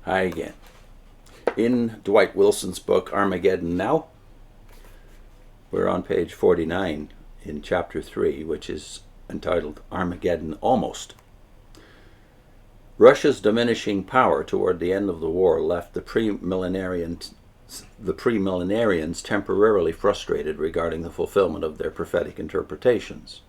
Hi again. In Dwight Wilson's book, Armageddon Now, we're on page 49 in chapter 3, which is entitled Armageddon Almost. Russia's diminishing power toward the end of the war left the Premillenarians temporarily frustrated regarding the fulfillment of their prophetic interpretations.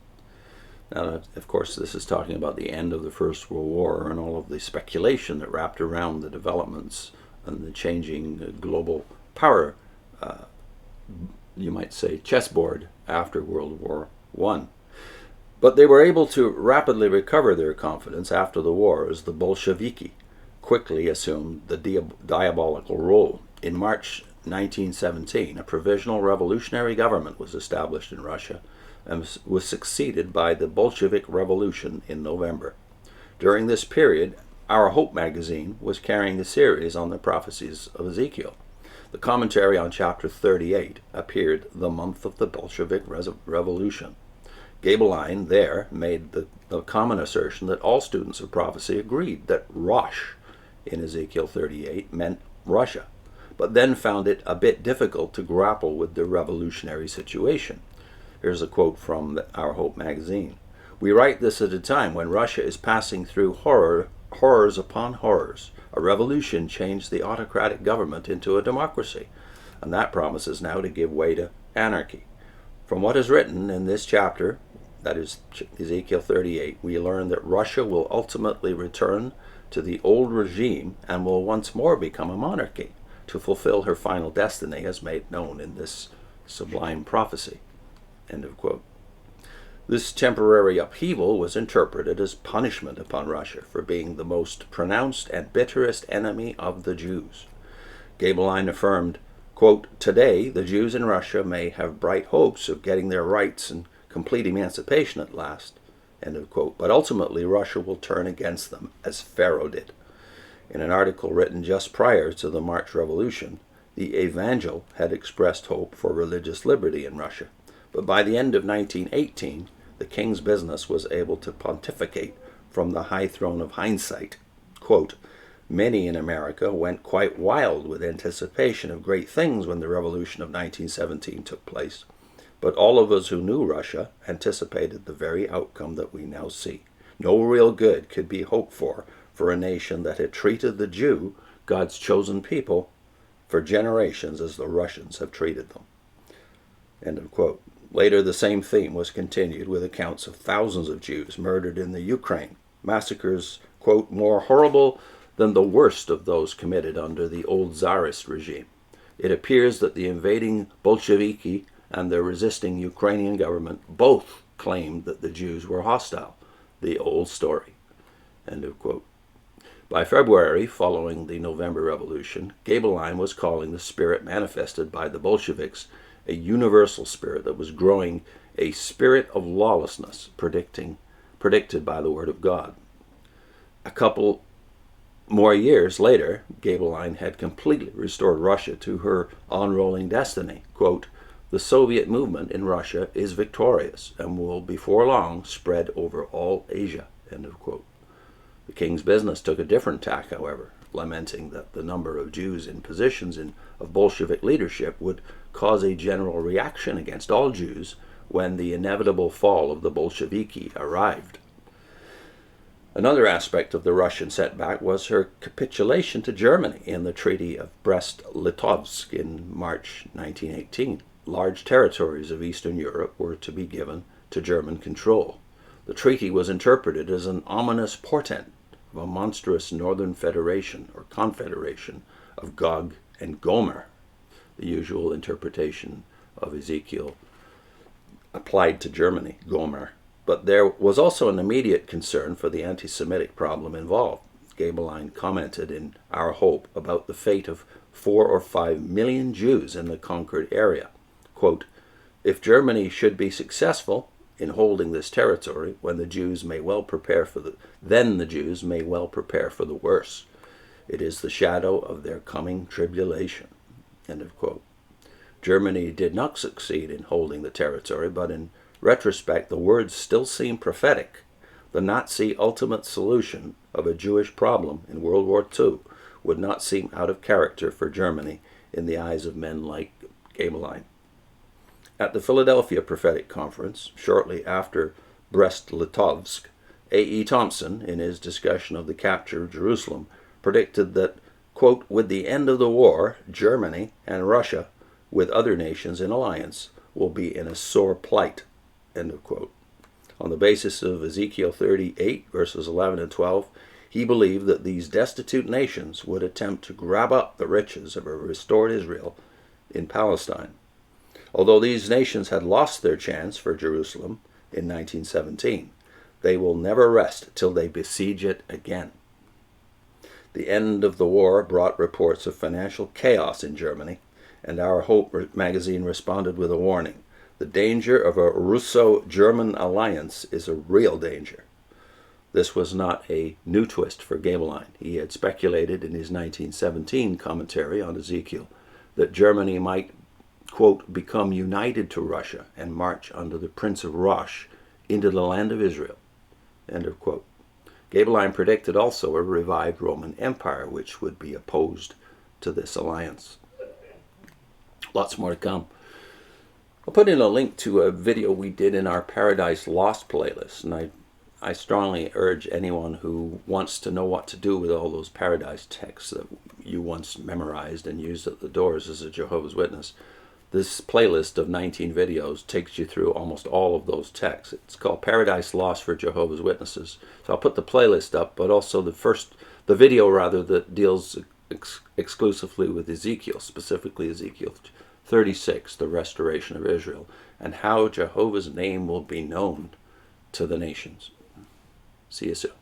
Now, of course, this is talking about the end of the First World War and all of the speculation that wrapped around the developments and the changing global power, you might say, chessboard after World War I. But they were able to rapidly recover their confidence after the war as the Bolsheviki quickly assumed the diabolical role. In March 1917, a provisional revolutionary government was established in Russia and was succeeded by the Bolshevik Revolution in November. During this period, Our Hope magazine was carrying a series on the prophecies of Ezekiel. The commentary on chapter 38 appeared the month of the Bolshevik Revolution. Gaebelein there made the common assertion that all students of prophecy agreed that Rosh in Ezekiel 38 meant Russia, but then found it a bit difficult to grapple with the revolutionary situation. Here's a quote from Our Hope magazine. "We write this at a time when Russia is passing through horrors upon horrors. A revolution changed the autocratic government into a democracy, and that promises now to give way to anarchy. From what is written in this chapter, that is Ezekiel 38, we learn that Russia will ultimately return to the old regime and will once more become a monarchy to fulfill her final destiny as made known in this sublime prophecy." End of quote. This temporary upheaval was interpreted as punishment upon Russia for being the most pronounced and bitterest enemy of the Jews. Gaebelein affirmed, quote, "Today, the Jews in Russia may have bright hopes of getting their rights and complete emancipation at last," end of quote, "but ultimately Russia will turn against them as Pharaoh did." In an article written just prior to the March Revolution, the Evangel had expressed hope for religious liberty in Russia. But by the end of 1918, the king's business was able to pontificate from the high throne of hindsight. Quote, "Many in America went quite wild with anticipation of great things when the revolution of 1917 took place. But all of us who knew Russia anticipated the very outcome that we now see. No real good could be hoped for a nation that had treated the Jew, God's chosen people, for generations as the Russians have treated them." End of quote. Later, the same theme was continued with accounts of thousands of Jews murdered in the Ukraine, massacres, quote, "more horrible than the worst of those committed under the old Tsarist regime. It appears that the invading Bolsheviki and the resisting Ukrainian government both claimed that the Jews were hostile. The old story." End of quote. By February, following the November Revolution, Gaebelein was calling the spirit manifested by the Bolsheviks a universal spirit that was growing, a spirit of lawlessness predicted by the Word of God. A couple more years later, Gaebelein had completely restored Russia to her unrolling destiny. Quote, "The Soviet movement in Russia is victorious and will before long spread over all Asia." End of quote. The king's business took a different tack, however, lamenting that the number of Jews in positions of Bolshevik leadership would cause a general reaction against all Jews when the inevitable fall of the Bolsheviki arrived. Another aspect of the Russian setback was her capitulation to Germany in the Treaty of Brest-Litovsk in March 1918. Large territories of Eastern Europe were to be given to German control. The treaty was interpreted as an ominous portent of a monstrous northern federation or confederation of Gog and Gomer, the usual interpretation of Ezekiel applied to Germany, Gomer. But there was also an immediate concern for the anti-Semitic problem involved. Gaebelein commented in Our Hope about the fate of 4 or 5 million Jews in the conquered area. Quote, "If Germany should be successful in holding this territory, then the Jews may well prepare for the worse. It is the shadow of their coming tribulation." End of quote. Germany did not succeed in holding the territory, but in retrospect, the words still seem prophetic. The Nazi ultimate solution of a Jewish problem in World War II would not seem out of character for Germany in the eyes of men like Gaebelein. At the Philadelphia Prophetic Conference, shortly after Brest-Litovsk, A.E. Thompson, in his discussion of the capture of Jerusalem, predicted that, quote, with the end of the war, Germany and Russia, with other nations in alliance, will be in a sore plight, end of quote. On the basis of Ezekiel 38, verses 11 and 12, he believed that these destitute nations would attempt to grab up the riches of a restored Israel in Palestine. Although these nations had lost their chance for Jerusalem in 1917, they will never rest till they besiege it again. The end of the war brought reports of financial chaos in Germany, and Our Hope magazine responded with a warning. The danger of a Russo-German alliance is a real danger. This was not a new twist for Gaebelein. He had speculated in his 1917 commentary on Ezekiel that Germany might, quote, become united to Russia and march under the Prince of Rosh into the land of Israel, end of quote. Gaebelein predicted also a revived Roman Empire, which would be opposed to this alliance. Lots more to come. I'll put in a link to a video we did in our Paradise Lost playlist, and I strongly urge anyone who wants to know what to do with all those Paradise texts that you once memorized and used at the doors as a Jehovah's Witness. This playlist of 19 videos takes you through almost all of those texts. It's called Paradise Lost for Jehovah's Witnesses. So I'll put the playlist up, but also the video that deals exclusively with Ezekiel, specifically Ezekiel 36, the restoration of Israel, and how Jehovah's name will be known to the nations. See you soon.